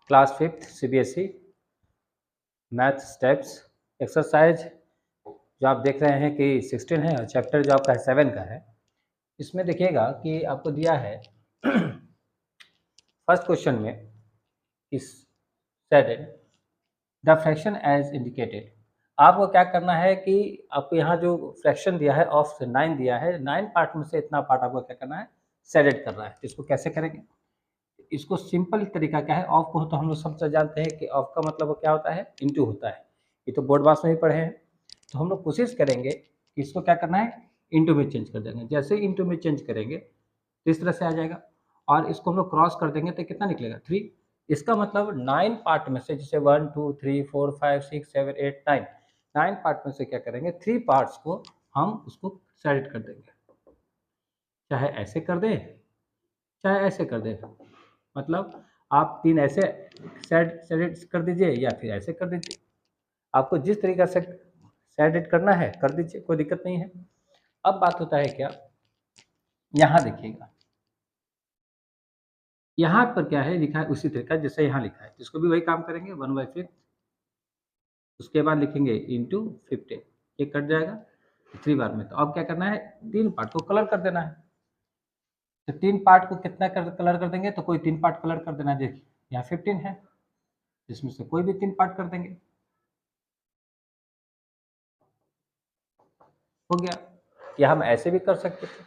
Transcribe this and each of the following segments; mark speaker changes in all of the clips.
Speaker 1: Class 5th CBSE math steps exercise जो आप देख रहे हैं कि 16 है और चैप्टर जो आपका 7 का है। इसमें देखिएगा कि आपको दिया है फर्स्ट क्वेश्चन में इस shaded the fraction as indicated. आपको क्या करना है कि आपको यहाँ जो फ्रैक्शन दिया है ऑफ 9 दिया है, 9 पार्ट में से इतना पार्ट आपको क्या करना है, सेडेड करना है। इसको कैसे करेंगे? इसको सिंपल तरीका क्या है, ऑफ को तो हम लोग सब जानते हैं कि ऑफ का मतलब क्या होता है, इनटू होता है। ये तो बोर्ड मास में भी पढ़े हैं। तो हम लोग कोशिश करेंगे कि इसको क्या करना है, इनटू में चेंज कर देंगे। जैसे ही इनटू में चेंज करेंगे तो इस तरह से आ जाएगा और इसको हम लोग क्रॉस कर देंगे तो कितना निकलेगा 3। इसका मतलब 9 पार्ट में से, जैसे 1 2 3 4 5 6 7 8 9 पार्ट में से क्या करेंगे, 3 पार्ट्स को हम उसको सेलेक्ट कर देंगे। चाहे ऐसे कर दें चाहे ऐसे कर दें, मतलब आप 3 ऐसे सेलेक्ट कर दीजिए या फिर ऐसे कर दीजिए। आपको जिस तरीका से सेलेक्ट करना है कर दीजिए, कोई दिक्कत नहीं है। अब बात होता है क्या, यहाँ देखिएगा, यहाँ पर क्या है लिखा है उसी तरीका जैसे यहाँ लिखा है, इसको भी वही काम करेंगे 1/5। उसके बाद लिखेंगे इंटू 15, ये कट जाएगा 3 बार में। तो अब क्या करना है, 3 पार्ट को कलर कर देना है। तो 3 पार्ट को कितना कलर कर देंगे, तो कोई 3 पार्ट कलर कर देना है। देखिए यहाँ 15 है, इसमें से कोई भी 3 पार्ट कर देंगे, हो गया। या हम ऐसे भी कर सकते थे,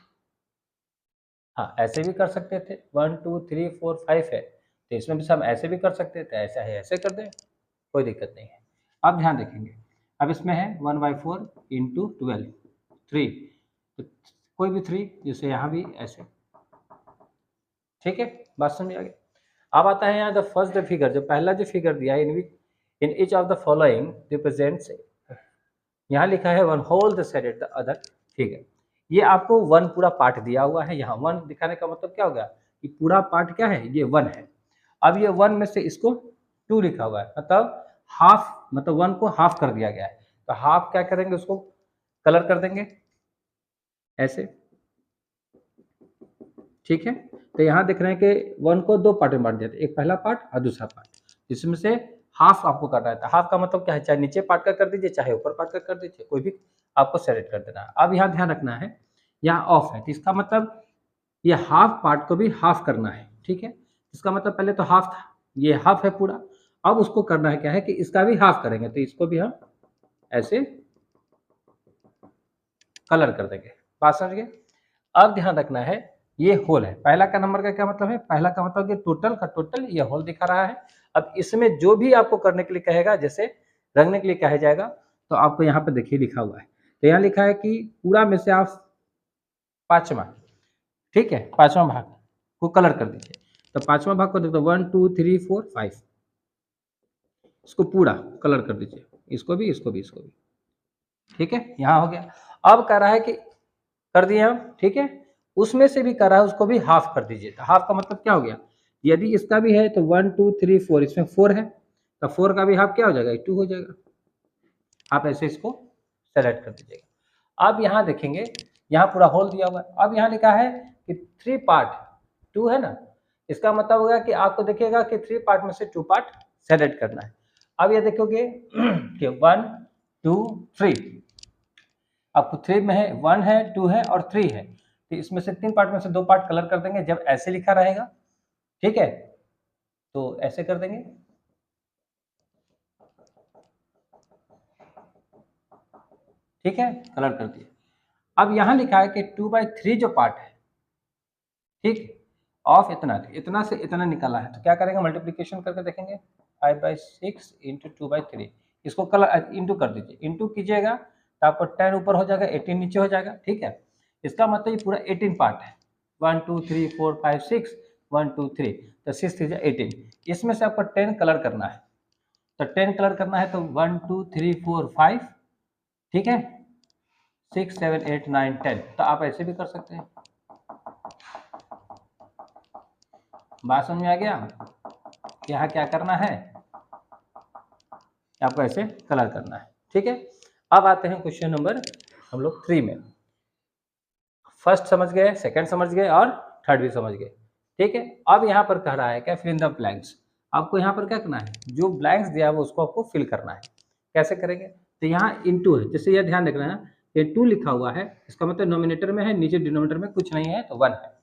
Speaker 1: हाँ ऐसे भी कर सकते थे। 1 2 3 4 5 है तो इसमें भी हम ऐसे भी कर सकते थे, ऐसा है ऐसे कर दें, कोई दिक्कत नहीं है। अब ध्यान रखेंगे, अब इसमें है 1/4 इंटू 12 3, तो कोई भी 3, जैसे यहाँ भी ऐसे, ठीक है, बात समझ आ गई। अब आता है यहाँ द फर्स्ट द फिगर, जो पहला जो फिगर दिया है, in each of the following represents, यहाँ लिखा है one whole the set the other figure. ये आपको 1 पूरा पार्ट दिया हुआ है, यहाँ 1 दिखाने का मतलब क्या होगा कि पूरा पार्ट क्या है, ये 1 है। अब ये 1 में से इसको 2 लिखा हुआ है, मतलब हाफ, मतलब 1 को हाफ कर दिया गया है। तो हाफ क्या करेंगे, उसको कलर कर देंगे ऐसे, ठीक है। तो यहाँ देख रहे हैं कि 1 को 2 पार्ट में बांट दिया था, एक पहला पार्ट और दूसरा पार्ट, जिसमें से हाफ आपको करना है। हाफ का मतलब क्या है, चाहे नीचे पार्ट का कर दीजिए चाहे ऊपर पार्ट का कर दीजिए, कोई भी आपको सेलेक्ट कर देना है। अब यहाँ ध्यान रखना है, यहाँ ऑफ है तो इसका मतलब ये हाफ पार्ट को भी हाफ करना है, ठीक है। इसका मतलब पहले तो हाफ था, ये हाफ है पूरा, अब उसको करना है क्या है कि इसका भी हाफ करेंगे, तो इसको भी हम ऐसे कलर कर देंगे। बात समझ गए। अब ध्यान रखना है, ये होल है, पहला का नंबर का क्या मतलब है, पहला का मतलब कि टोटल का टोटल ये होल दिखा रहा है। अब इसमें जो भी आपको करने के लिए कहेगा, जैसे रंगने के लिए कहा जाएगा, तो आपको यहाँ पे देखिए लिखा हुआ है, तो यहाँ लिखा है कि पूरा में से आप 5वां, ठीक है, 5वां भाग को कलर कर दीजिए। तो 5वां भाग को देखो 1 2 3 4 5, इसको पूरा कलर कर दीजिए, इसको भी इसको भी इसको भी, ठीक है, यहाँ हो गया। अब कह रहा है कि कर दिए हम, ठीक है, उसमें से भी कर रहा है उसको भी हाफ कर दीजिए। तो हाफ का मतलब क्या हो गया, यदि इसका भी है तो 1 2 3 4, इसमें 4 है तो 4 का भी हाफ क्या हो जाएगा, 2 हो जाएगा। आप ऐसे इसको सेलेक्ट कर दीजिएगा। अब यहाँ देखेंगे, यहाँ पूरा होल दिया हुआ है। अब यहाँ लिखा है कि 3 पार्ट 2 है ना, इसका मतलब होगा कि आपको देखिएगा कि 3 पार्ट में से 2 पार्ट सेलेक्ट करना है। अब ये देखोगे कि 1 2 3, आपको 3 में है, 1 है 2 है और 3 है, तो इसमें से 3 पार्ट में से 2 पार्ट कलर कर देंगे जब ऐसे लिखा रहेगा, ठीक है, तो ऐसे कर देंगे, ठीक है, कलर कर दिए। अब यहाँ लिखा है कि 2/3 जो पार्ट है, ठीक, ऑफ इतना से इतना निकाला है, तो क्या करेंगे, मल्टीप्लीकेशन करके देखेंगे, 5/6 इंटू 2/3, इसको कलर इंटू कर दीजिए, इंटू कीजिएगा तो आपको 10 ऊपर हो जाएगा, 18 नीचे हो जाएगा, ठीक है। इसका मतलब ये पूरा 18 पार्ट है, 1 2 3 4 5 6, 1 2 3, तो 6 3 18, इसमें से आपको 10 कलर करना है। तो 10 कलर करना है तो 1 2 3 4 5, ठीक है, 6 7 8 9 10, तो आप ऐसे भी कर सकते हैं। बात समझ में आ गया, यहाँ क्या करना है, आपको ऐसे कलर करना है, ठीक है। अब आते हैं क्वेश्चन नंबर हम लोग 3 में। फर्स्ट समझ गए, सेकंड समझ गए और थर्ड भी समझ गए, ठीक है। अब यहाँ पर कह रहा है क्या, फिल इन द ब्लैंक्स। आपको यहाँ पर क्या करना है, जो ब्लैंक्स दिया है वो उसको आपको फिल करना है। कैसे करेंगे, तो यहाँ इनटू है, जैसे ये ध्यान रखना है, ये 2 लिखा हुआ है, इसका मतलब नोमिनेटर में है, नीचे डिनोमिनेटर में कुछ नहीं है तो 1 है।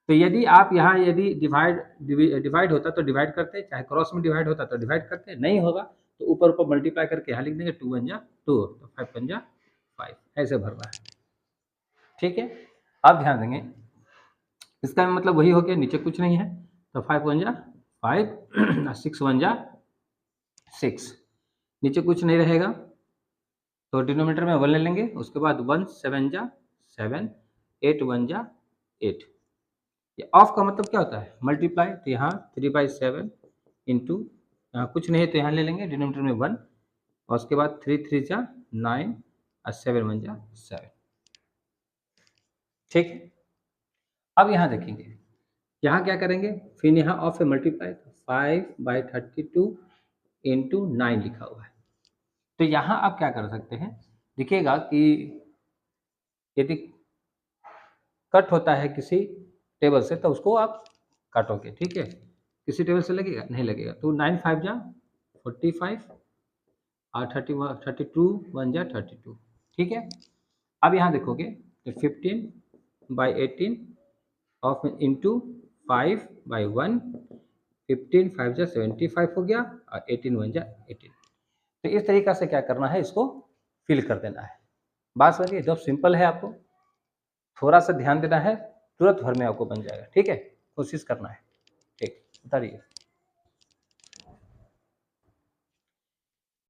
Speaker 1: तो यदि आप यहाँ यदि डिवाइड होता तो डिवाइड करते, चाहे क्रॉस में डिवाइड होता तो डिवाइड करते, नहीं होगा तो ऊपर ऊपर मल्टीप्लाई करके यहाँ लिख देंगे 2 1 जा 2, तो 5 5 जा 5, ऐसे भरना है। ठीक है, अब ध्यान देंगे, इसका मतलब वही हो गया, नीचे कुछ नहीं है तो 5 1 जा 5 6 1 जा 6, नीचे कुछ नहीं रहेगा तो डिनोमिनेटर में 1 ले लेंगे, उसके बाद 1 7 जा 7, 8 1 जा 8। ये ऑफ का मतलब क्या होता है, मल्टीप्लाई, तो यहाँ 3/7 इंटू, यहाँ कुछ नहीं है तो यहाँ ले लेंगे डिनोमिनेटर में 1, और उसके बाद 3 3 जा 9 और 7 1 जा 7। ठीक है, अब यहाँ देखेंगे, यहाँ क्या करेंगे, फिर यहाँ ऑफ है मल्टीप्लाई, 5/32 इंटू 9 लिखा हुआ है। तो यहाँ आप क्या कर सकते हैं, दिखेगा कि यदि कट होता है किसी टेबल से तो उसको आप काटोगे, ठीक है, किसी टेबल से लगेगा नहीं लगेगा, तो 9 5 जा 45 और 32 1 जा 32। ठीक है, अब यहाँ देखोगे तो 15/18 ऑफ इंटू 5/1, 15 5 जा 75 हो गया और 18 1 जा 18। तो इस तरीका से क्या करना है, इसको फिल कर देना है। बात समझिए, जब सिंपल है, आपको थोड़ा सा ध्यान देना है, तुरंत भर में आपको बन जाएगा। ठीक है, कोशिश करना है। ठीक, बताइए।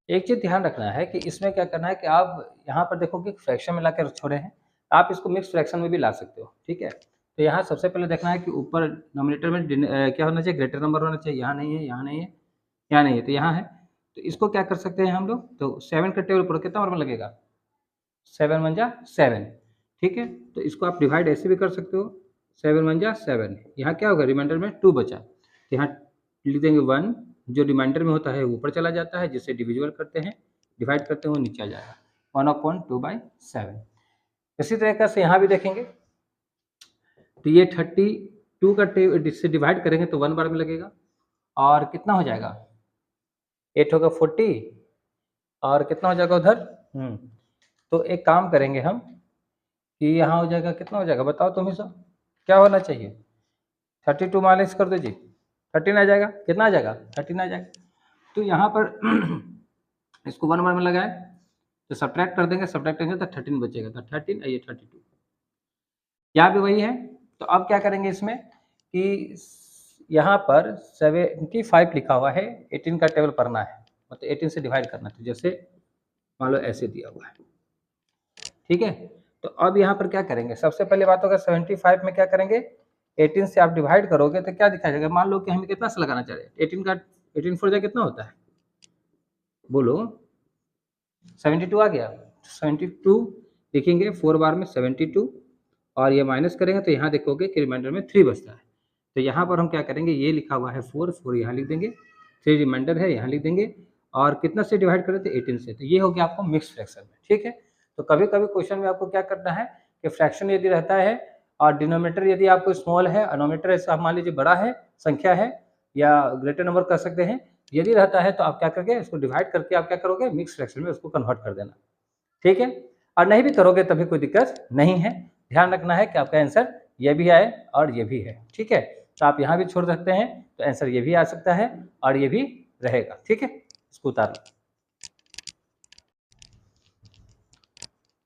Speaker 1: एक चीज ध्यान रखना है कि इसमें क्या करना है कि आप यहाँ पर देखो कि फ्रैक्शन में लाकर छोड़े हैं, आप इसको मिक्स फ्रैक्शन में भी ला सकते हो। ठीक है, तो यहाँ सबसे पहले देखना है कि ऊपर नोमिनेटर में क्या होना चाहिए, ग्रेटर नंबर होना चाहिए। यहाँ नहीं है, यहाँ नहीं है, यहाँ नहीं है, तो यहाँ है। तो इसको क्या कर सकते हैं हम लोग, तो 7 का टेबल पर कितना नंबर लगेगा, 7 1 जा 7। ठीक है, तो इसको आप डिवाइड ऐसे भी कर सकते हो, 7 1 जा 7। यहाँ क्या होगा, रिमाइंडर में 2 बचा, तो यहाँ लिख देंगे 1, जो रिमाइंडर में होता है ऊपर चला जाता है, जिसे डिविजिबल करते हैं, डिवाइड करते हैं, वो नीचे आ जाएगा 1/2/7। इसी तरीके से यहाँ भी देखेंगे, तो ये 32 का से डिवाइड करेंगे तो 1 बार में लगेगा, और कितना हो जाएगा, 8 होगा 40, और कितना हो जाएगा उधर, तो एक काम करेंगे हम कि यहाँ हो जाएगा, कितना हो जाएगा बताओ तुम ही सब, क्या होना चाहिए, 32 माइनस कर दो जी, 13 आ जाएगा, कितना आ जाएगा, 13 आ जाएगा। तो यहाँ पर इसको 1 बार में लगाए तो सब्ट्रैक्ट कर देंगे, सब्ट्रैक्ट करेंगे तो 13 बचेगा, तो 13 ये 32, यहाँ भी वही है। तो अब क्या करेंगे इसमें कि यहाँ पर 75 लिखा हुआ है, 18 का टेबल पढ़ना है, मतलब 18 से डिवाइड करना है, तो जैसे मान लो ऐसे दिया हुआ है। ठीक है, तो अब यहाँ पर क्या करेंगे, सबसे पहले बात होगा 75 में क्या करेंगे, 18 से आप डिवाइड करोगे तो क्या दिखाई देगा, मान लो कि हमें कितना से लगाना चाह रहे हैं, 18 का 18 4 जा कितना होता है, बोलो 72 आ गया, 72 लिखेंगे 4 बार में 72, और ये माइनस करेंगे तो यहाँ देखोगे कि रिमाइंडर में 3 बचता है। तो यहाँ पर हम क्या करेंगे, ये लिखा हुआ है 4 यहाँ लिख देंगे, 3 रिमाइंडर है यहाँ लिख देंगे, और कितना से डिवाइड करें तो 18 से, तो ये हो गया आपको मिक्स फ्रैक्शन में। ठीक है, तो कभी कभी क्वेश्चन में आपको क्या करना है कि फ्रैक्शन यदि रहता है और डिनोमिनेटर यदि आपको स्मॉल है, डिनोमिनेटर ऐसा मान लीजिए बड़ा है, संख्या है, या ग्रेटर नंबर कर सकते हैं, यदि रहता है तो आप क्या करोगे, इसको डिवाइड करके आप क्या करोगे, मिक्स फ्रैक्शन में उसको कन्वर्ट कर देना। ठीक है, और नहीं भी करोगे तभी कोई दिक्कत नहीं है, ध्यान रखना है कि आपका आंसर ये भी आए और ये भी है। ठीक है, तो आप यहाँ भी छोड़ सकते हैं, तो आंसर ये भी आ सकता है और ये भी रहेगा। ठीक है, इसको उतार लो।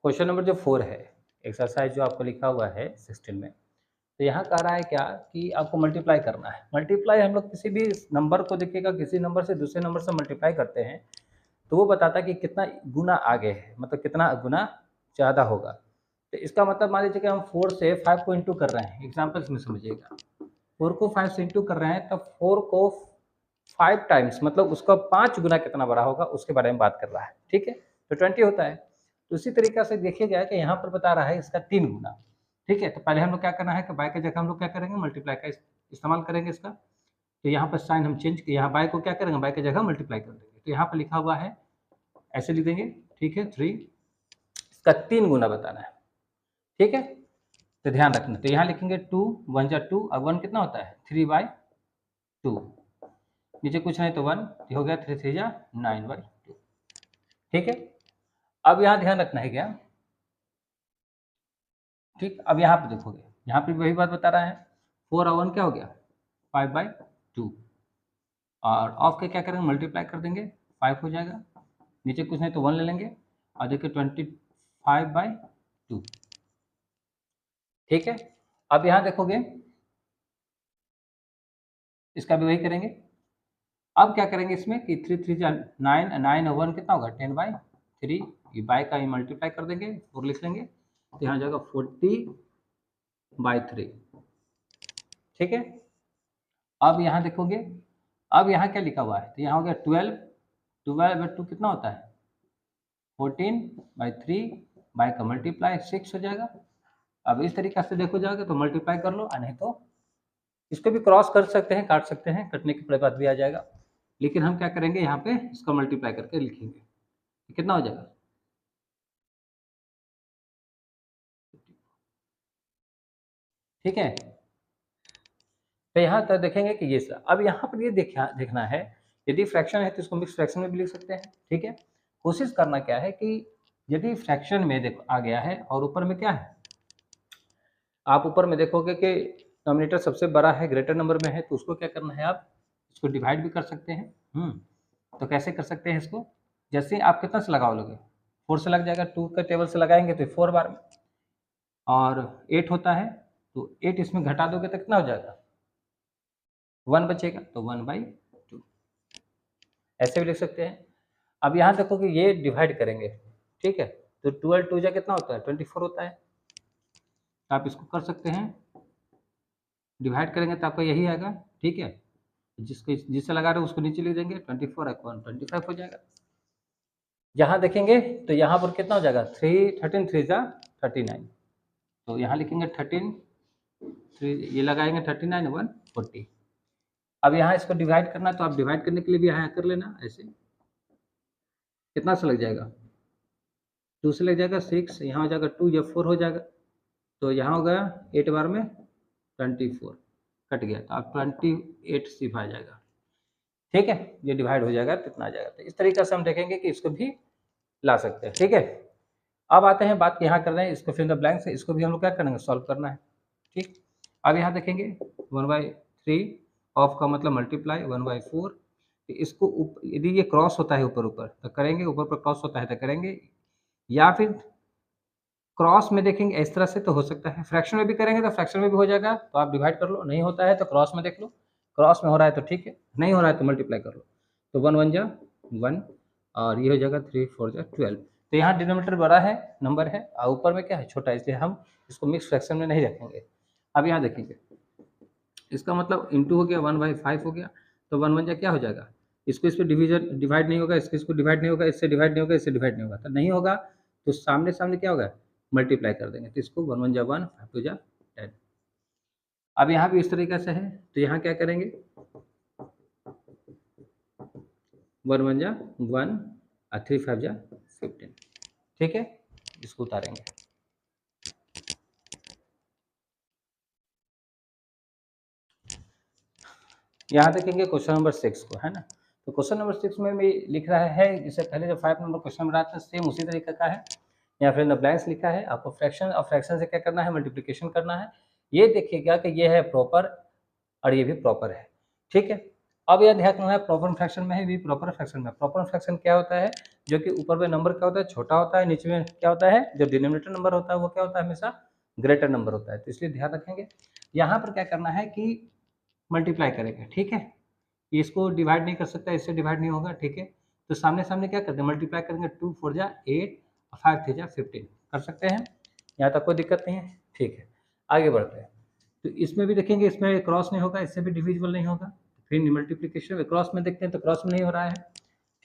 Speaker 1: क्वेश्चन नंबर जो 4 है, एक्सरसाइज जो आपको लिखा हुआ है 16 में, तो यहाँ कह रहा है क्या कि आपको मल्टीप्लाई करना है। मल्टीप्लाई हम लोग किसी भी नंबर को देखिएगा, किसी नंबर से दूसरे नंबर से मल्टीप्लाई करते हैं तो वो बताता है कि कितना गुना आगे है, मतलब कितना गुना ज़्यादा होगा। तो इसका मतलब मान लीजिए कि हम 4 से 5 को इंटू कर रहे हैं, एग्जाम्पल्स में समझिएगा, 4 को 5 से इंटू कर रहे हैं, तब 4 को 5 टाइम्स, मतलब उसका 5 गुना कितना बड़ा होगा उसके बारे में बात कर रहा है। ठीक है, तो 20 होता है। तो इसी तरीके से देखिएगा कि यहाँ पर बता रहा है इसका 3 गुना। ठीक है, तो पहले हम लोग क्या करना है कि बाय की जगह हम लोग क्या करेंगे, मल्टीप्लाई का इस्तेमाल करेंगे इसका। तो यहाँ पर साइन हम चेंज, यहाँ बाय को क्या करेंगे, बाय की जगह मल्टीप्लाई कर देंगे, तो यहाँ पर लिखा हुआ है ऐसे लिख देंगे। ठीक है, 3, इसका 3 गुना बताना है। ठीक है, तो ध्यान रखना, तो यहाँ लिखेंगे 2 1 जा 2, अब 1 कितना होता है, 3/2, नीचे कुछ नहीं तो 1, हो गया 3 3 9/2। ठीक है, अब यहाँ ध्यान रखना है क्या, ठीक। अब यहाँ पे देखोगे, यहाँ पे वही बात बता रहा है, 4 और 1 क्या हो गया 5/2, और ऑफ के क्या करेंगे मल्टीप्लाई कर देंगे 5 हो जाएगा, नीचे कुछ नहीं तो 1 ले लेंगे और देखिए 25/2। ठीक है, अब यहाँ देखोगे इसका भी वही करेंगे। अब क्या करेंगे इसमें कि 3 3 9, 9 और 1 कितना होगा 10/3, ये बाय का ही मल्टीप्लाई कर देंगे, 4 लिख लेंगे तो यहाँ जाएगा 40/3। ठीक है, अब यहाँ देखोगे, अब यहाँ क्या लिखा हुआ है, तो यहाँ हो गया 12/2 कितना होता है 14/3, बाय का मल्टीप्लाई 6 हो जाएगा। अब इस तरीके से देखो जाओगे तो मल्टीप्लाई कर लो, नहीं तो इसको भी क्रॉस कर सकते हैं, काट सकते हैं, कटने के बाद भी आ जाएगा, लेकिन हम क्या करेंगे यहाँ पे इसका मल्टीप्लाई करके लिखेंगे, कितना हो जाएगा, ठीक है। तो यहाँ तक देखेंगे कि ये सब, अब यहाँ पर ये देखना है, यदि फ्रैक्शन है तो इसको मिक्स फ्रैक्शन में भी लिख सकते हैं। ठीक है, कोशिश करना क्या है कि यदि फ्रैक्शन में देखो आ गया है और ऊपर में क्या है, आप ऊपर में देखोगे कि नॉमिनेटर सबसे बड़ा है, ग्रेटर नंबर में है, तो उसको क्या करना है, आप इसको डिवाइड भी कर सकते हैं। तो कैसे कर सकते हैं इसको, जैसे आप कितना से लगाओगे 4 से लग जाएगा, 2 के टेबल से लगाएंगे तो 4 बार में, और 8 होता है तो 8 इसमें घटा दोगे तो कितना हो जाएगा 1 बचेगा, तो 1/2 ऐसे भी लिख सकते हैं। अब यहाँ देखो कि ये डिवाइड करेंगे, ठीक है, तो 12 2 जा कितना होता है 24 होता है, तो आप इसको कर सकते हैं, डिवाइड करेंगे तो आपका यही आएगा। ठीक है, जिससे लगा रहे हो उसको नीचे लिख देंगे, 24 25 हो जाएगा। यहाँ देखेंगे तो यहाँ पर कितना हो जाएगा 13 3 जा 39, तो यहाँ लिखेंगे 13 3, ये लगाएंगे 39 1 40। अब यहाँ इसको डिवाइड करना है तो आप डिवाइड करने के लिए भी यहाँ कर लेना, ऐसे कितना से लग जाएगा 2 से लग जाएगा 6, यहाँ हो जाएगा 2 या 4 हो जाएगा, तो यहाँ हो गया 8 बार में 24 कट गया, तो आप 28 सिर्फ आ जाएगा। ठीक है, ये डिवाइड हो जाएगा तो इतना आ जाएगा। तो इस तरीके से हम देखेंगे कि इसको भी ला सकते हैं। ठीक है, अब आते हैं बात यहाँ कर रहे हैं इसको फिल द ब्लैंक्स है, इसको भी हम लोग क्या करेंगे सॉल्व करना है। ठीक, अब यहाँ देखेंगे 1/3 ऑफ का मतलब मल्टीप्लाई 1/4, इसको यदि ये क्रॉस होता है ऊपर ऊपर तो करेंगे, ऊपर पर क्रॉस होता है तो करेंगे, या फिर क्रॉस में देखेंगे इस तरह से तो हो सकता है, फ्रैक्शन में भी करेंगे तो फ्रैक्शन में भी हो जाएगा, तो आप डिवाइड कर लो, नहीं होता है तो क्रॉस में देख लो, क्रॉस में हो रहा है तो ठीक है, नहीं हो रहा है तो मल्टीप्लाई कर लो, तो 1 1 जा 1 और ये हो जाएगा 3 4 जा 12। तो यहाँ डिनोमिनेटर बड़ा है नंबर है और ऊपर में क्या है छोटा, इसलिए हम इसको मिक्स फ्रैक्शन में नहीं रखेंगे। अब यहाँ देखेंगे इसका मतलब इंटू हो गया 1/5 हो गया, तो 1 1 जा क्या हो जाएगा, इसको इस पर डिवाइड नहीं होगा, इसको डिवाइड नहीं होगा, इससे डिवाइड नहीं होगा, इससे डिवाइड नहीं होगा, तो नहीं होगा तो सामने सामने क्या होगा मल्टीप्लाई कर देंगे, तो इसको 1 1 जा 1 5 2 जा 10। अब यहाँ भी इस तरीके से है, तो यहाँ क्या करेंगे 1 1 जा 1 और 3 5 जा 15। ठीक है, इसको उतारेंगे। यहाँ देखेंगे क्वेश्चन नंबर 6 को, है ना, तो क्वेश्चन नंबर 6 में भी लिख रहा है, इससे पहले जो 5 नंबर क्वेश्चन में रहा था सेम उसी तरीके का है, यहाँ फिर द ब्लैंक्स लिखा है, आपको फ्रैक्शन और फ्रैक्शन से क्या करना है मल्टीप्लिकेशन करना है। ये देखिएगा कि ये है प्रॉपर और ये भी प्रॉपर है। ठीक है, अब यह ध्यान रखना है प्रॉपर फ्रैक्शन में है भी प्रॉपर फ्रैक्शन में। प्रॉपर फ्रैक्शन क्या होता है, जो कि ऊपर में नंबर क्या होता है छोटा होता है, नीचे में क्या होता है जो डिनोमिनेटर नंबर होता है वो क्या होता है हमेशा ग्रेटर नंबर होता है, तो इसलिए ध्यान रखेंगे। यहाँ पर क्या करना है कि मल्टीप्लाई करेंगे, ठीक है, इसको डिवाइड नहीं कर सकता, इससे डिवाइड नहीं होगा। ठीक है, तो सामने सामने क्या करते हैं मल्टीप्लाई करेंगे, 2 4 जा 8 और 5 3 जा 15 कर सकते हैं, यहाँ तक कोई दिक्कत नहीं है। ठीक है, आगे बढ़ते हैं, तो इसमें भी देखेंगे इसमें क्रॉस नहीं होगा, इससे भी डिविजिबल नहीं होगा, फिर मल्टीप्लिकेशन में क्रॉस में देखते हैं तो क्रॉस में नहीं हो रहा है।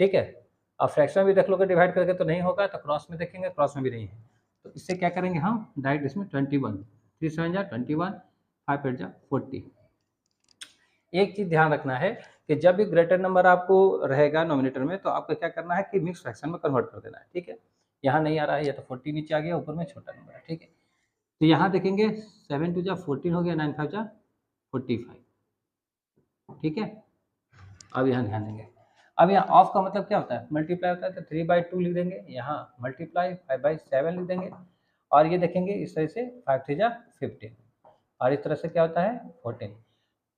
Speaker 1: ठीक है, और फ्रैक्शन भी देख लोगे डिवाइड करके तो नहीं होगा, तो क्रॉस में देखेंगे क्रॉस में भी नहीं है, तो इससे क्या करेंगे हम डायरेक्ट इसमें 21 3 7 जा 21 5 8 जा 40। एक चीज ध्यान रखना है कि जब भी ग्रेटर नंबर आपको रहेगा नॉमिनेटर में तो आपको क्या करना है कि मिक्स फ्रैक्शन में कन्वर्ट कर देना है। ठीक है, यहाँ नहीं आ रहा है, या तो 40 नीचे आ गया, ऊपर में छोटा नंबर है। ठीक है, तो यहाँ देखेंगे 7 2 जा 14 हो गया, 9 5 जा 45। ठीक है, अब यहाँ ध्यान देंगे, अब यहाँ ऑफ का मतलब क्या होता है, मल्टीप्लाई होता है, तो 3/2 लिख देंगे, यहाँ मल्टीप्लाई 5/7 लिख देंगे, और ये देखेंगे इस तरह से 5 3 जा 15, और इस तरह से क्या होता है 14।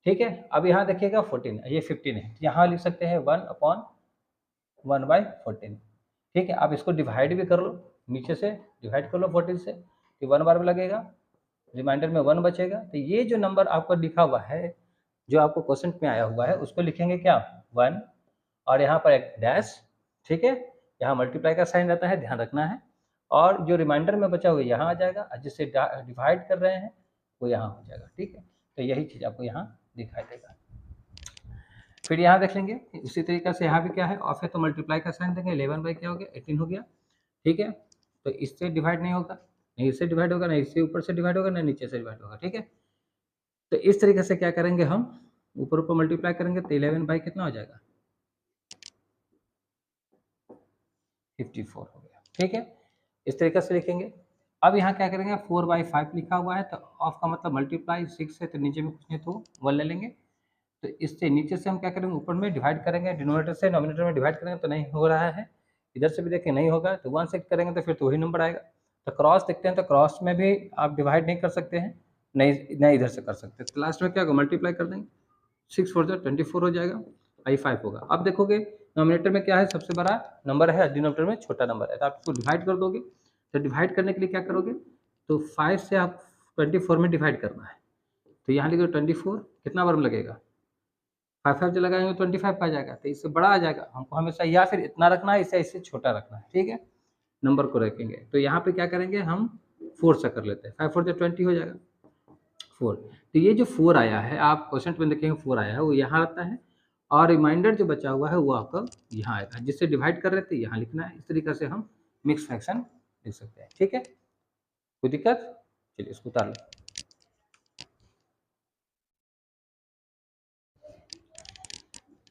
Speaker 1: ठीक है, अब यहाँ देखिएगा 14, ये 15 है, यहाँ लिख सकते हैं 1/1/14। ठीक है, आप इसको डिवाइड भी कर लो, नीचे से डिवाइड कर लो 14 से, तो 1 बार में लगेगा, रिमाइंडर में 1 बचेगा। तो ये जो नंबर आपको लिखा हुआ है, जो आपको क्वेश्चन में आया हुआ है, उसको लिखेंगे क्या 1, और यहाँ पर एक डैश। ठीक है, यहाँ मल्टीप्लाई का साइन रहता है, ध्यान रखना है, और जो रिमाइंडर में बचा हुआ यहाँ आ जाएगा, और जिससे डिवाइड कर रहे हैं वो यहाँ हो जाएगा। ठीक है, तो यही चीज़ आपको यहाँ दिखाई देगा। फिर यहाँ देख लेंगे उसी तरीके से, यहाँ भी क्या है ऑफ है, तो मल्टीप्लाई का साइन देंगे, 11 बाई क्या हो गया 18 हो गया। ठीक है, तो इससे डिवाइड नहीं होगा, नहीं इससे डिवाइड होगा, नहीं इससे ऊपर से डिवाइड होगा, नहीं नीचे से डिवाइड होगा। ठीक है, तो इस तरीके से क्या करेंगे हम, ऊपर ऊपर मल्टीप्लाई करेंगे, तो 11 बाई कितना हो जाएगा 54 हो गया। ठीक है, इस तरीके से लिखेंगे। अब यहाँ क्या करेंगे 4/5 लिखा हुआ है, तो ऑफ का मतलब मल्टीप्लाई 6 है, तो नीचे में कुछ नहीं तो 1 ले लेंगे, तो इससे नीचे से हम क्या करेंगे ऊपर में डिवाइड करेंगे, डिनोमिनेटर से नोमिनेटर में डिवाइड करेंगे तो नहीं हो रहा है, इधर से भी देखिए नहीं होगा, तो 1 से करेंगे तो फिर तो वही नंबर आएगा। तो क्रॉस देखते हैं, तो क्रॉस में भी आप डिवाइड नहीं कर सकते हैं, नहीं इधर से कर सकते, तो लास्ट में क्या होगा मल्टीप्लाई कर देंगे, 6 4 24 हो जाएगा, I5 होगा। अब देखोगे नोमिनेटर में क्या है सबसे बड़ा नंबर है, डिनोमिनेटर में छोटा नंबर है, तो आप इसको डिवाइड कर दोगे, तो डिवाइड करने के लिए क्या करोगे, तो 5 से आप 24 में डिवाइड करना है, तो यहाँ लिखो 24 कितना बार में लगेगा, 5 जो लगाएंगे 25 आ जाएगा, तो इससे बड़ा आ जाएगा, हमको हमेशा या फिर इतना रखना है, इससे इससे छोटा रखना है। ठीक है, नंबर को रखेंगे, तो यहाँ पे क्या करेंगे हम 4 से कर लेते हैं, 5 4 20 हो जाएगा 4। तो ये जो 4 आया है, आप क्वेश्चन में देखेंगे 4 आया है, वो यहाँ आता है, और रिमाइंडर जो बचा हुआ है वो आपका यहाँ आएगा, जिससे डिवाइड कर रहे थे यहाँ लिखना है। इस तरीके से हम मिक्स फ्रैक्शन लिख सकते हैं। ठीक है, कोई दिक्कत, चलिए इसको उतार लें।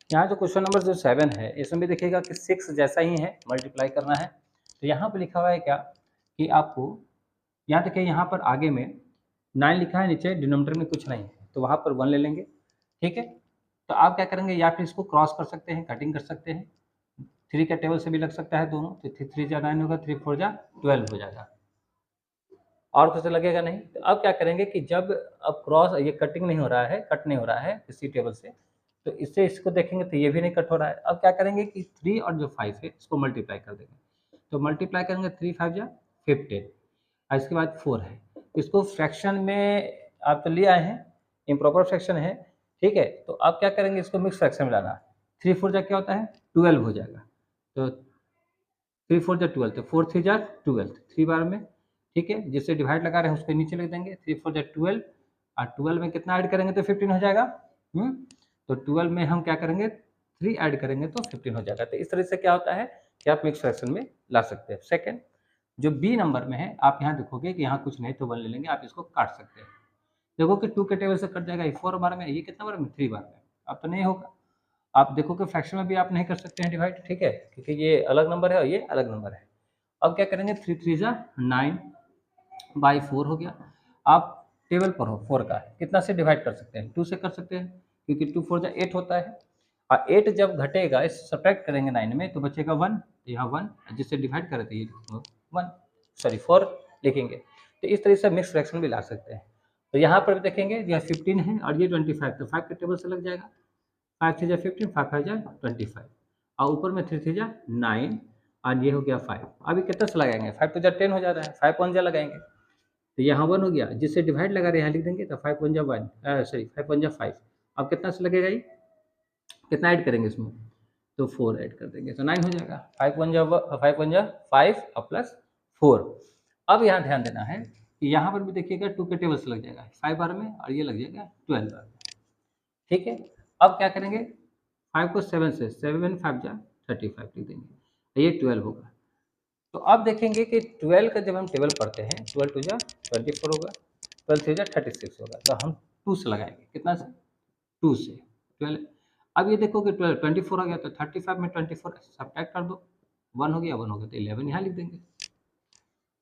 Speaker 1: यहाँ जो क्वेश्चन नंबर जो 7 है, इसमें भी देखिएगा कि 6 जैसा ही है, मल्टीप्लाई करना है, तो यहाँ पे लिखा हुआ है क्या कि आपको यहाँ देखिए, यहाँ पर आगे में 9 लिखा है, नीचे डिनोमिनेटर में कुछ नहीं है, तो वहाँ पर 1 ले लेंगे। ठीक है, तो आप क्या करेंगे, या फिर इसको क्रॉस कर सकते हैं, कटिंग कर सकते हैं, 3 का टेबल से भी लग सकता है दोनों, तो 3 जा 9 होगा, 3 4 जा 12 हो जाएगा, और कुछ लगेगा नहीं। तो अब क्या करेंगे कि जब अब क्रॉस ये कटिंग नहीं हो रहा है, कट नहीं हो रहा है किसी टेबल से, तो इससे इसको देखेंगे तो ये भी नहीं कट हो रहा है। अब क्या करेंगे कि 3 और जो 5 है इसको मल्टीप्लाई कर देंगे, तो मल्टीप्लाई करेंगे 3 5 जा 15, और इसके बाद 4 है, इसको फ्रैक्शन में आप तो ले आए हैं, इम्प्रॉपर फ्रैक्शन है। ठीक है, तो आप क्या करेंगे, इसको मिक्स फ्रैक्शन में लाना है, 3 4 जा क्या होता है 12 हो जाएगा, तो 3 4 जा 12, तो 4 3 जा 12, 3 बार में। ठीक है, जिससे डिवाइड लगा रहे हैं उसके नीचे लिख देंगे, 3 4 जा 12, और 12 में कितना ऐड करेंगे तो 15 हो जाएगा। तो 12 में हम क्या करेंगे 3 ऐड करेंगे तो 15 हो जाएगा। तो इस तरह से क्या होता है कि आप मिक्स फ्रैक्शन में ला सकते हैं। सेकंड, जो बी नंबर में है, आप यहाँ देखोगे कि यहाँ कुछ नहीं तो 1 ले लेंगे, आप इसको काट सकते हैं, देखो कि 2 के टेबल से कट जाएगा, ये 4 बार में, ये कितना बार में 3 बार में, अब तो नहीं होगा। आप देखो कि फ्रैक्शन में भी आप नहीं कर सकते हैं डिवाइड, ठीक है, क्योंकि ये अलग नंबर है और ये अलग नंबर है। अब क्या करेंगे 3 3 जा 9/4 हो गया। आप टेबल पर हो 4 का, कितना से डिवाइड कर सकते हैं 2 से कर सकते हैं, क्योंकि 2 4 जा 8 होता है, और 8 जब घटेगा इस सब्ट्रैक्ट करेंगे 9 में तो बचेगा 1, तो यहाँ 1 जिससे डिवाइड करे थे ये 1 सॉरी 4 लिखेंगे। तो इस तरह से मिक्स फ्रैक्शन भी ला सकते हैं। तो यहाँ पर भी देखेंगे यह 15 है और ये 25, तो 5 के टेबल से लग जाएगा, 5 3 जा 15, 5 5 जा 25, और ऊपर में 3 3 जा 9, और ये हो गया 5। अभी कितना से लगाएंगे 5 2 जा 10 हो जा रहा है, 5 1 जा लगाएंगे, तो यहाँ 1 हो गया, जिससे डिवाइड लगा रहे यहाँ लिख देंगे, तो 5 1 जा 1 सॉरी 5 1 जा 5। अब कितना से लगेगा ये, कितना ऐड करेंगे इसमें, तो 4 ऐड कर देंगे तो 9 हो जाएगा, 5 1 जा 5 और प्लस 4। अब यहाँ ध्यान देना है कि यहाँ पर भी देखिएगा 2 के टेबल से लग जाएगा 5 बार में, और ये लग जाएगा 12 बार में। ठीक है, अब क्या करेंगे 5 को 7 से 7 5 जा 35 लिख देंगे, ये 12 होगा। तो अब देखेंगे कि 12 का जब हम टेबल पढ़ते हैं 12 2 जा 24 होगा, 12 3 जा 36 होगा, तो हम 2 से लगाएंगे, कितना से 2 से 12। अब ये देखो कि 12 24 हो गया, तो 35 में 24 सब्ट्रैक्ट कर दो, 1 हो गया 1 हो गया, तो 11 यहाँ लिख देंगे।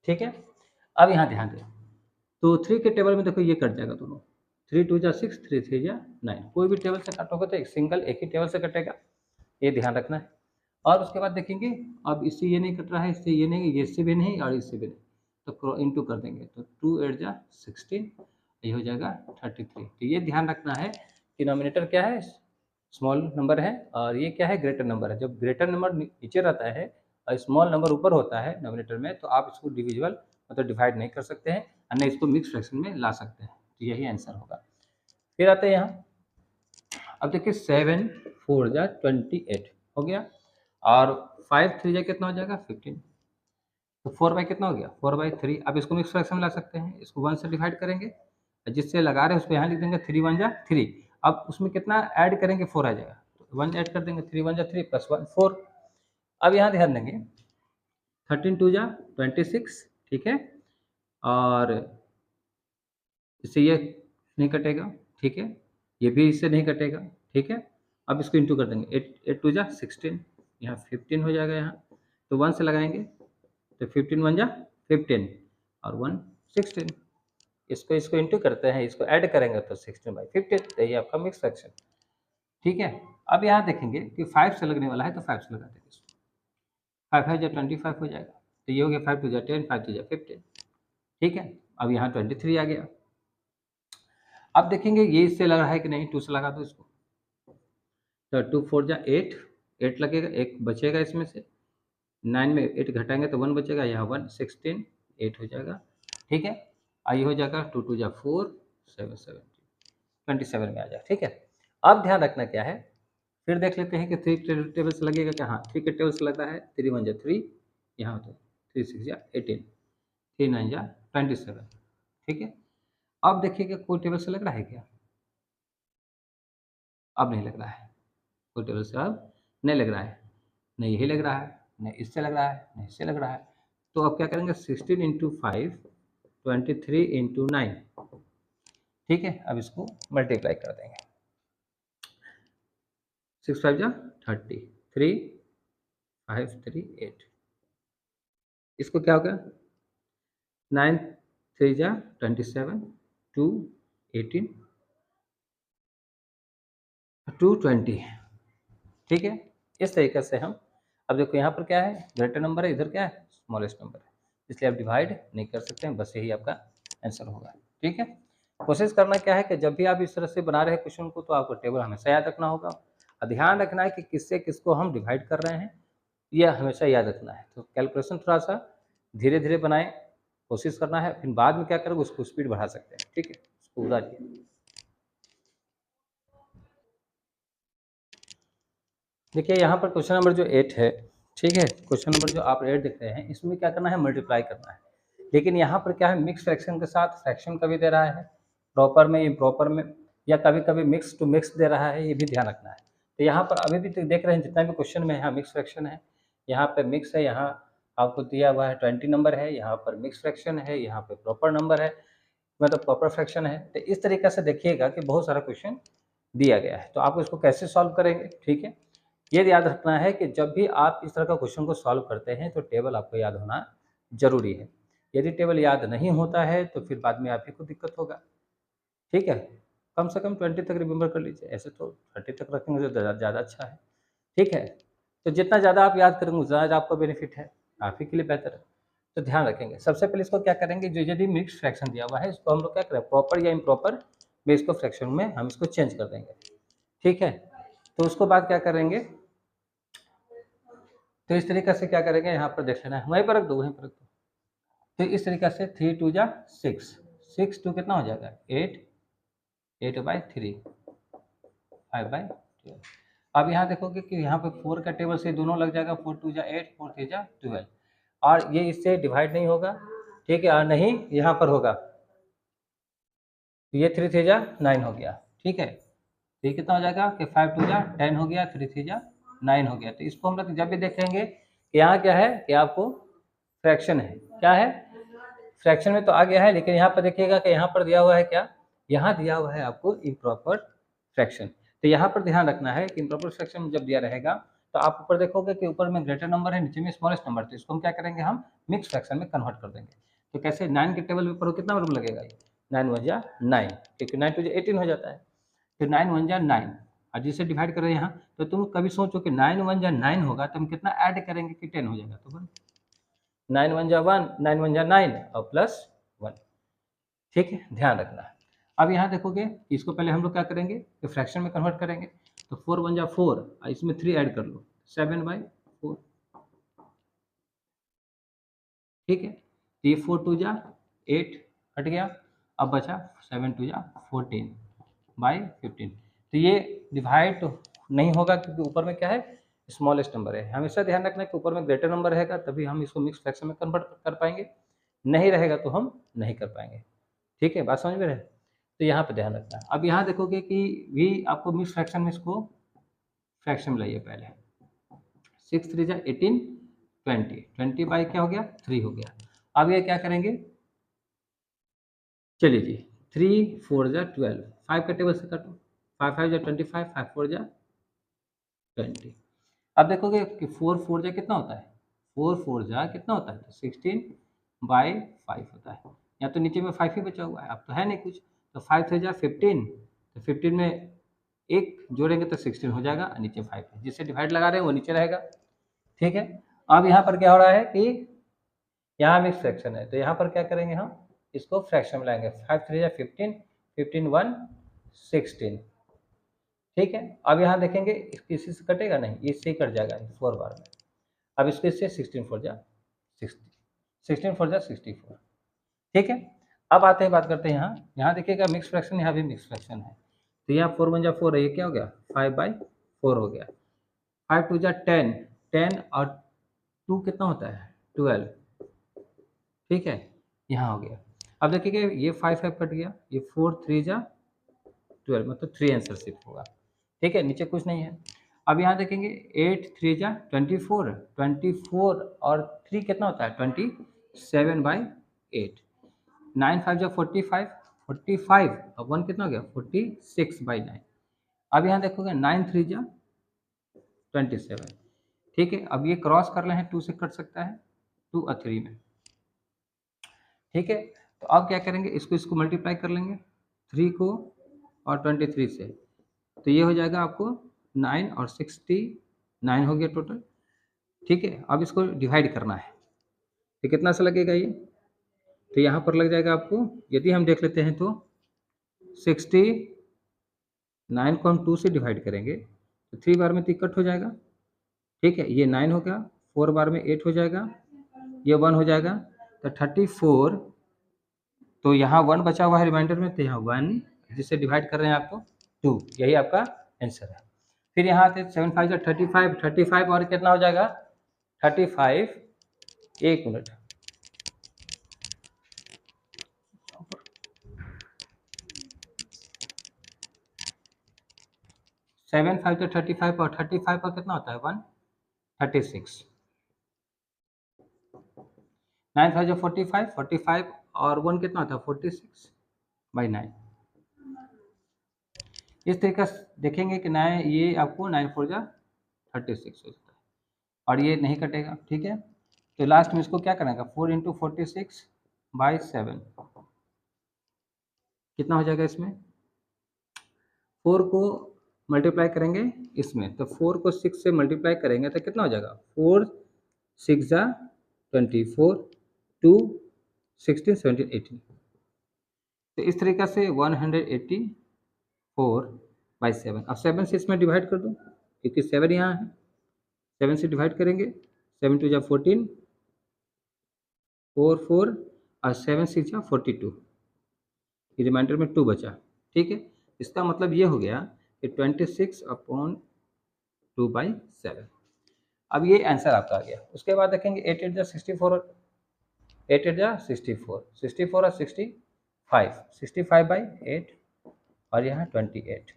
Speaker 1: ठीक है, अब यहाँ ध्यान दें, तो 3 के टेबल में देखो ये कट जाएगा दोनों, 3 2 जा 6, 3 3 जा 9। कोई भी टेबल से काटोगे तो एक सिंगल एक ही टेबल से कटेगा, ये ध्यान रखना है। और उसके बाद देखेंगे, अब इससे ये नहीं कट रहा है, इससे ये नहीं, ये इससे भी नहीं और इससे भी नहीं, तो इंटू कर देंगे, तो 2 8 जा 16, ये हो जाएगा 33। तो ये ध्यान रखना है कि डिनोमिनेटर क्या है, स्मॉल नंबर है, और ये क्या है, ग्रेटर नंबर है। जब ग्रेटर नंबर नीचे रहता है और स्मॉल नंबर ऊपर होता है डिनोमिनेटर में, तो आप इसको डिविजिबल मतलब डिवाइड नहीं कर सकते हैं, और नहीं इसको मिक्स फ्रैक्शन में ला सकते हैं। तो यही आंसर होगा। फिर आते हैं यहाँ, अब देखिए 7 4 जा 28 हो गया, और 5 3 जा कितना हो जाएगा 15, तो 4 बाई कितना हो गया 4/3। अब इसको मिक्स फ्रैक्शन में ला सकते हैं, इसको 1 से डिवाइड करेंगे, जिससे लगा रहे हैं उसको यहाँ लिख देंगे 3 1 जा 3। अब उसमें कितना ऐड करेंगे 4 आ जाएगा, तो 1 ऐड कर देंगे, 3 1 जा 3 प्लस 1 4। अब यहाँ ध्यान देंगे 13 2 जा 26, ठीक है, और इससे ये नहीं कटेगा, ठीक है, ये भी इससे नहीं कटेगा, ठीक है। अब इसको इंटू कर देंगे, 8 2 जा 16, यहाँ 15 हो जाएगा, यहाँ तो 1 से लगाएंगे, तो 15 1 जा 15 और 1 16, इसको इसको इंटू करते हैं, इसको ऐड करेंगे तो 16/15, तो ये आपका मिक्स फ्रैक्शन, ठीक है। अब यहाँ देखेंगे कि 5 से लगने वाला है, तो 5 से लगा देंगे इसको, 5 5 जा 25 हो जाएगा, तो ये हो गया 5 2 जा 10, 5 2 जा 15, ठीक है। अब यहाँ 23 आ गया। अब देखेंगे ये इससे लग रहा है कि नहीं, 2 से लगा दो इसको, तो 2 4 जा 8, 8 लगेगा, एक बचेगा इसमें से, 9 में 8 घटाएंगे तो 1 बचेगा, यहाँ 1 16 8 हो जाएगा, ठीक है। ये हो जाएगा 2 2 जा 4 7 7 27 में आ जाएगा, ठीक है। अब ध्यान रखना क्या है, फिर देख लेते हैं कि 3 टेबल से लगेगा क्या, हाँ 3 के टेबल से लग रहा है, 3 1 जा 3, यहाँ तो 3 6 जा 18, 3 9 जा 27, ठीक है। अब देखिएगा कोई टेबल से लग रहा है क्या, अब नहीं लग रहा है, कोई टेबल से अब नहीं लग रहा है, नहीं यही लग रहा है, नहीं इससे लग रहा है, नहीं इससे लग रहा है, तो अब क्या करेंगे 16 इंटू 5 23 इंटू 9, ठीक है। अब इसको मल्टीप्लाई कर देंगे, 6 5 जा 30, 3 5 3 8, इसको क्या होगा 9 3 जा 27, 2 18 2 20, ठीक है। इस तरीके से हम, अब देखो यहाँ पर क्या है, ग्रेटर नंबर है, इधर क्या है, स्मॉलेस्ट नंबर है, इसलिए आप डिवाइड नहीं कर सकते हैं, बस यही आपका आंसर होगा, ठीक है। कोशिश करना क्या है कि जब भी आप इस तरह से बना रहे हैं क्वेश्चन को, तो आपको टेबल हमेशा याद रखना होगा, और ध्यान रखना है कि किससे किसको हम डिवाइड कर रहे हैं, यह हमेशा याद रखना है। तो कैलकुलेशन थोड़ा सा धीरे धीरे बनाएं, कोशिश करना है, फिर बाद में क्या करोगे उसको स्पीड बढ़ा सकते हैं, ठीक है, उसको उड़ाइए। देखिए यहाँ पर क्वेश्चन नंबर जो 8 है, ठीक है, क्वेश्चन नंबर जो आप 8 देख रहे हैं, इसमें क्या करना है, मल्टीप्लाई करना है, लेकिन यहाँ पर क्या है, मिक्स फ्रैक्शन के साथ फ्रैक्शन का भी दे रहा है, प्रॉपर में इम्प्रॉपर में, या कभी कभी मिक्स टू मिक्स दे रहा है, ये भी ध्यान रखना है। तो यहाँ पर अभी भी तो देख रहे हैं जितना भी क्वेश्चन में यहाँ मिक्स फ्रैक्शन है, यहाँ पर मिक्स है, यहाँ आपको दिया हुआ है 20 नंबर है, यहाँ पर मिक्स फ्रैक्शन है, यहाँ पर प्रॉपर नंबर है, मतलब प्रॉपर फ्रैक्शन है। तो इस तरीके से देखिएगा कि बहुत सारा क्वेश्चन दिया गया है, तो आप इसको कैसे सॉल्व करेंगे, ठीक है। ये याद रखना है कि जब भी आप इस तरह का क्वेश्चन को सॉल्व करते हैं, तो टेबल आपको याद होना जरूरी है। यदि टेबल याद नहीं होता है तो फिर बाद में आप ही को दिक्कत होगा, ठीक है। कम से कम 20 तक रिमेंबर कर लीजिए, ऐसे तो 30 तक रखेंगे तो ज़्यादा अच्छा है, ठीक है। तो जितना ज़्यादा आप याद करेंगे उतना ज़्यादा आपको बेनिफिट है, आप ही के लिए बेहतर है। तो ध्यान रखेंगे, सबसे पहले इसको क्या करेंगे, जो यदि मिक्स फ्रैक्शन दिया हुआ है, इसको हम लोग क्या करें, प्रॉपर या इम्प्रॉपर में इसको फ्रैक्शन में हम इसको चेंज कर देंगे, ठीक है। तो उसको बाद क्या करेंगे, तो इस तरीके से क्या करेंगे, यहाँ पर देख लेना है, वहीं पर रख दो, वहीं पर रख दो। तो इस तरीके से 3 2 जा 6, 6 2 कितना हो जाएगा 8, 8/3 5/12। अब यहाँ देखोगे कि यहाँ पे 4 का टेबल से दोनों लग जाएगा, 4 2 जा 8 4 3 जा 12, और ये इससे डिवाइड नहीं होगा, ठीक है, और नहीं यहाँ पर होगा, ये 3 3 जा 9 हो गया, ठीक है। तो ये कितना हो जाएगा कि 5 2 जा 10 हो गया, 3 3 जा 9 हो गया। तो इसको हम लोग जब भी देखेंगे कि यहाँ क्या है, कि आपको फ्रैक्शन है, क्या है, फ्रैक्शन में तो आ गया है, लेकिन यहाँ पर देखिएगा कि यहाँ पर दिया हुआ है क्या, यहाँ दिया हुआ है आपको इम्प्रॉपर फ्रैक्शन। तो यहाँ पर ध्यान रखना है कि इम्प्रॉपर फ्रैक्शन जब दिया रहेगा, तो आप ऊपर देखोगे कि ऊपर में ग्रेटर नंबर है, नीचे में स्मॉलेस्ट नंबर, तो इसको हम क्या करेंगे, हम मिक्स फ्रैक्शन में कन्वर्ट कर देंगे। तो कैसे 9 के टेबल पे पढ़ो कितना रूम लगेगा, 9 वन जा 9, क्योंकि 9 टू जा 18 हो जाता है, फिर 9 वन जा 9, और जिसे डिवाइड कर रहे हैं यहाँ, तो तुम कभी सोचो कि 9 वन जा 9 होगा तो हम कितना ऐड करेंगे कि 10 हो जाएगा, तो 1, 9 वन जा 1, 9 वन जा 9 और प्लस 1। ठीक है, ध्यान रखना। अब यहाँ देखोगे, इसको पहले हम लोग क्या करेंगे कि फ्रैक्शन में कन्वर्ट करेंगे, तो 4 वन जा 4, इसमें 3 ऐड कर लो, 7/4। ठीक है, तो ये 4 टू जा 8 हट गया, अब बचा 7 टू जा 14/15। तो ये डिवाइड तो नहीं होगा क्योंकि ऊपर में क्या है, स्मॉलेस्ट नंबर है। हमेशा ध्यान रखना है कि ऊपर में ग्रेटर नंबर रहेगा तभी हम इसको मिक्स फ्रैक्शन में कन्वर्ट कर पाएंगे, नहीं रहेगा तो हम नहीं कर पाएंगे। ठीक है, बात समझ में रहे, तो यहाँ पे ध्यान रखना। अब यहाँ देखोगे कि भी आपको मिक्स फ्रैक्शन में इसको फ्रैक्शन में लाइए पहले, 6 3 जा 18, 20, 20 बाई क्या हो गया 3 हो गया। अब ये क्या करेंगे, चलिए जी, 3 4 जा 12, 5 का टेबल से काटो, 5 5 जा 25, 5 4 जा 20। अब देखोगे कि 4 4 जा कितना होता है, 4 4 जा कितना होता है, तो 16/5 होता है। या तो नीचे में 5 ही बचा हुआ है, अब तो है नहीं कुछ, तो 5 3 जा 15, तो 15 में एक जोड़ेंगे तो 16 हो जाएगा, और नीचे 5 है, जिससे डिवाइड लगा रहे हैं वो नीचे रहेगा। ठीक है, अब यहाँ पर क्या हो रहा है कि यहाँ मिक्स फ्रैक्शन है, तो यहाँ पर क्या करेंगे, हम इसको फ्रैक्शन में लाएंगे, 5 3 जा 15, 15 1 16। ठीक है, अब यहाँ देखेंगे किसी से कटेगा नहीं, इससे ही कट जाएगा 4 बार में। अब इसको इससे 16 4 जा 60, 16 4 जा 64। ठीक है, अब आते हैं, बात करते हैं यहाँ देखिएगा मिक्स फ्रैक्शन, यहाँ भी मिक्स फ्रैक्शन है, तो यहाँ 4 1 जा 4 है, ये क्या हो गया 5/4 हो गया, 5 2 जा 10, 10 और 2 कितना होता है 12। ठीक है, यहाँ हो गया। अब देखिए ये 5 5 कट गया, ये 4 3 जा 12, मतलब 3 आंसर सिर्फ होगा। ठीक है, नीचे कुछ नहीं है। अब यहाँ देखेंगे 8 3 जा 24, 24 और 3 कितना होता है 27/8, 9 5 जा 45, 45 और 1 कितना हो गया 46/9। अब यहाँ देखोगे 9 3 जा 27। ठीक है, अब ये क्रॉस कर रहे हैं, 2 से कट सकता है, 2 और 3 में। ठीक है, तो अब क्या करेंगे, इसको मल्टीप्लाई कर लेंगे 3 को और 23 से, तो ये हो जाएगा आपको 9 और 69 हो गया टोटल। ठीक है, अब इसको डिवाइड करना है, तो कितना सा लगेगा ये, तो यहाँ पर लग जाएगा आपको, यदि हम देख लेते हैं तो 69 को हम 2 से डिवाइड करेंगे तो 3 बार में 3 कट हो जाएगा। ठीक है, ये 9 हो गया, 4 बार में 8 हो जाएगा, ये 1 हो जाएगा, तो 34, तो यहाँ 1 बचा हुआ है रिमाइंडर में, तो यहाँ 1 जिससे डिवाइड कर रहे हैं आपको 2, यही आपका आंसर है। फिर यहाँ आते 7 5 जा 35, 35 और कितना हो जाएगा 35, एक मिनट, 7 5 तो 35 और 35 पर कितना होता है 1 36, 9 5 जो 45, 45 और 1 कितना होता है 46/9। इस तरीके से देखेंगे कि 9, ये आपको 9 4 जा 36 हो जाता है, और ये नहीं कटेगा। ठीक है, तो लास्ट में इसको क्या करेंगे 4 × 46/7, कितना हो जाएगा, इसमें 4 को मल्टीप्लाई करेंगे इसमें, तो 4 को 6 से मल्टीप्लाई करेंगे तो कितना हो जाएगा 4 6 जा 24, 2 16 17 18, तो इस तरीके से 184/7। अब 7 से इसमें डिवाइड कर दो क्योंकि 7 यहाँ है, 7 से डिवाइड करेंगे, 7 2 जा 14, 4 4 और 7 6 जा 42, ये रिमाइंडर में 2 बचा। ठीक है, इसका मतलब ये हो गया कि 26/2/7। अब ये आंसर आपका आ गया। उसके बाद देखेंगे 8 8 जा 64, 8 8 जा 64, 64 और 65, 65/8 और यहाँ 28,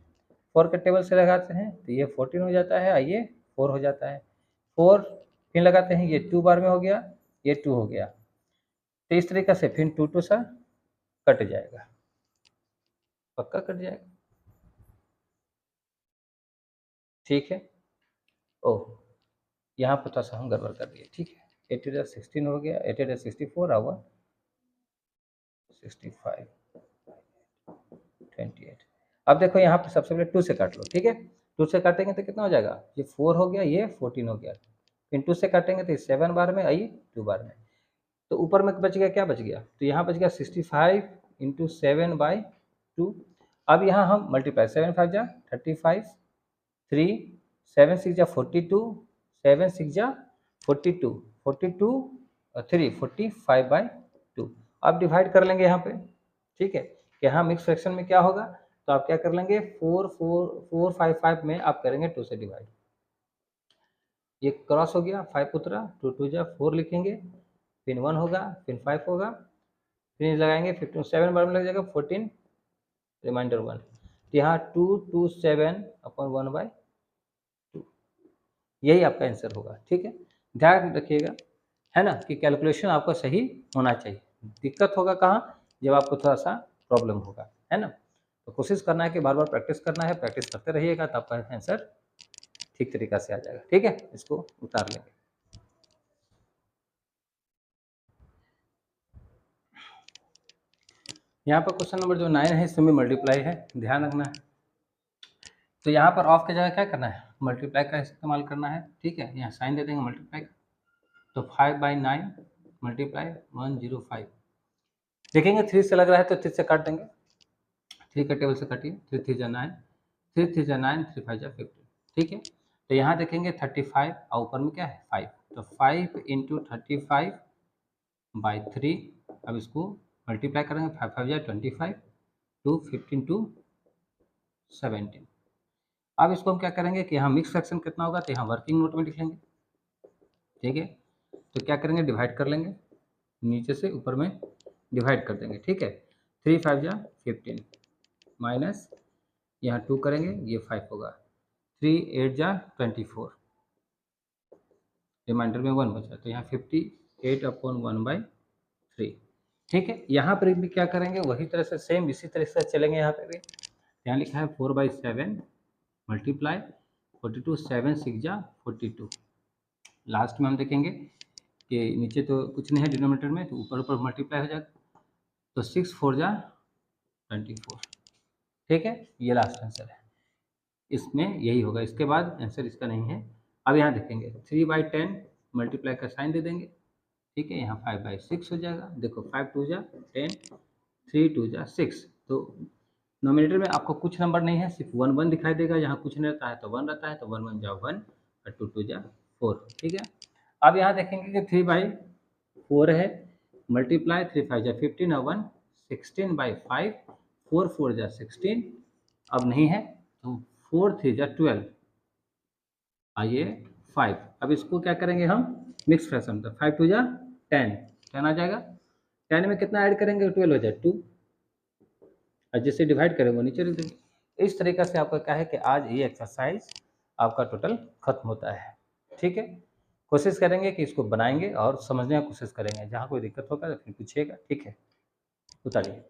Speaker 1: 4 के टेबल से लगाते हैं तो ये 14 हो जाता है और ये 4 हो जाता है, 4 फिर लगाते हैं, ये 2 बार में हो गया, ये 2 हो गया, तो इस तरीके से फिर 2 2 सा कट जाएगा, पक्का कट जाएगा। ठीक है, ओह यहाँ पर थोड़ा सा हम गड़बड़ कर दिए। ठीक है, 8 8 16 हो गया, 8 8 64 और 1 65, 28। अब देखो यहाँ पे सबसे पहले 2 से काट लो, ठीक है। 2 से काटेंगे तो कितना हो जाएगा, ये 4 हो गया, ये 14 हो गया। फिर 2 से काटेंगे तो 7 बार में, आई 2 बार में। तो ऊपर में बच गया, क्या बच गया, तो यहाँ बच गया 65 इंटू 7/2। अब यहाँ हम मल्टीप्लाई, 7 5 जा 35, 3 7 6 जा 42, 7 6 जा 42, 42 और 3 45/2। अब डिवाइड कर लेंगे यहाँ पे, ठीक है। यहाँ मिक्स फ्रैक्शन में क्या होगा, तो आप क्या कर लेंगे, 4 में आप करेंगे 2 से डिवाइड, ये क्रॉस हो गया, 5 उतरा, 2 2 जा 4 लिखेंगे, फिर 1 होगा, फिर 5 होगा, फिर लगाएंगे 15, 7 बार में लग जाएगा 14, रिमाइंडर 1। तो यहाँ 227/1/2, यही आपका आंसर होगा, ठीक है। ध्यान रखिएगा, है ना, कि कैलकुलेशन आपका सही होना चाहिए। दिक्कत होगा कहाँ, जब आपको थोड़ा सा प्रॉब्लम होगा, है ना। तो कोशिश करना है कि बार बार प्रैक्टिस करना है, प्रैक्टिस करते रहिएगा तो आपका आंसर ठीक तरीका से आ जाएगा, ठीक है। इसको उतार लेंगे। यहाँ पर क्वेश्चन नंबर जो 9 है, इसमें मल्टीप्लाई है, ध्यान रखना है। तो यहाँ पर ऑफ की जगह क्या करना है, मल्टीप्लाई का इस्तेमाल करना है, ठीक है। यहाँ साइन दे देंगे मल्टीप्लाई का, तो 5/9 मल्टीप्लाई 105। देखेंगे 3 से लग रहा है तो 3 से काट देंगे, 3 का टेबल से काटिए, 3 3 जा 9, 3 3 जा 9, 3 5 जा 15, ठीक है। तो यहाँ देखेंगे 35 और ऊपर में क्या है 5, तो 5 इंटू 35/3। अब इसको मल्टीप्लाई करेंगे, 5 5 जा 25, 2 15 2 17। अब इसको हम क्या करेंगे कि यहाँ मिक्स फ्रैक्शन कितना होगा, तो यहाँ वर्किंग नोट में लिख लेंगे, ठीक है। तो क्या करेंगे, डिवाइड कर लेंगे, नीचे से ऊपर में डिवाइड कर देंगे, ठीक है। 3 5 जा 15 माइनस यहाँ 2 करेंगे, ये 5 होगा, 3 8 जा 24, रिमाइंडर में 1 बचा, तो यहाँ 58/1/3, ठीक है। यहाँ पर भी क्या करेंगे, वही तरह से सेम इसी तरह से चलेंगे। यहाँ पे भी यहाँ लिखा है 4/7 मल्टीप्लाई 42, 7 6 जा 42। लास्ट में हम देखेंगे कि नीचे तो कुछ नहीं है डिनोमिनेटर में, तो ऊपर ऊपर मल्टीप्लाई हो जाएगा, तो 6 4 जा 24, ठीक है। ये लास्ट आंसर है, इसमें यही होगा, इसके बाद आंसर इसका नहीं है। अब यहाँ देखेंगे 3/10 मल्टीप्लाई का साइन दे देंगे, ठीक है। यहाँ 5/6 हो जाएगा, देखो 5 2 जा 10, 3 2 जा 6। तो नोमिनेटर में आपको कुछ नंबर नहीं है, सिर्फ 1 1 दिखाई देगा, यहाँ कुछ नहीं रहता है तो 1 रहता है, तो 1 1 जा 1 और 2 2 जा 4, ठीक है। अब यहाँ देखेंगे कि 3/4 है, मल्टीप्लाई 3 5 जा 15 और 1 16/5, 4 4 जा 16, अब नहीं है तो 4 3 जा 12, आइए 5। अब इसको क्या करेंगे हम, मिक्स फ्रैक्शन, तो 5 2 जा 10, 10 आ जाएगा, 10 में कितना ऐड करेंगे, 12 हो जाए 2, और जिससे डिवाइड करेंगे वो नीचे लिख देंगे। इस तरीके से आपका क्या है कि आज ये एक्सरसाइज आपका टोटल खत्म होता है, ठीक है। कोशिश करेंगे कि इसको बनाएंगे और समझने की कोशिश करेंगे, जहाँ कोई दिक्कत होगा तो फिर पूछिएगा, ठीक है। उतारिए।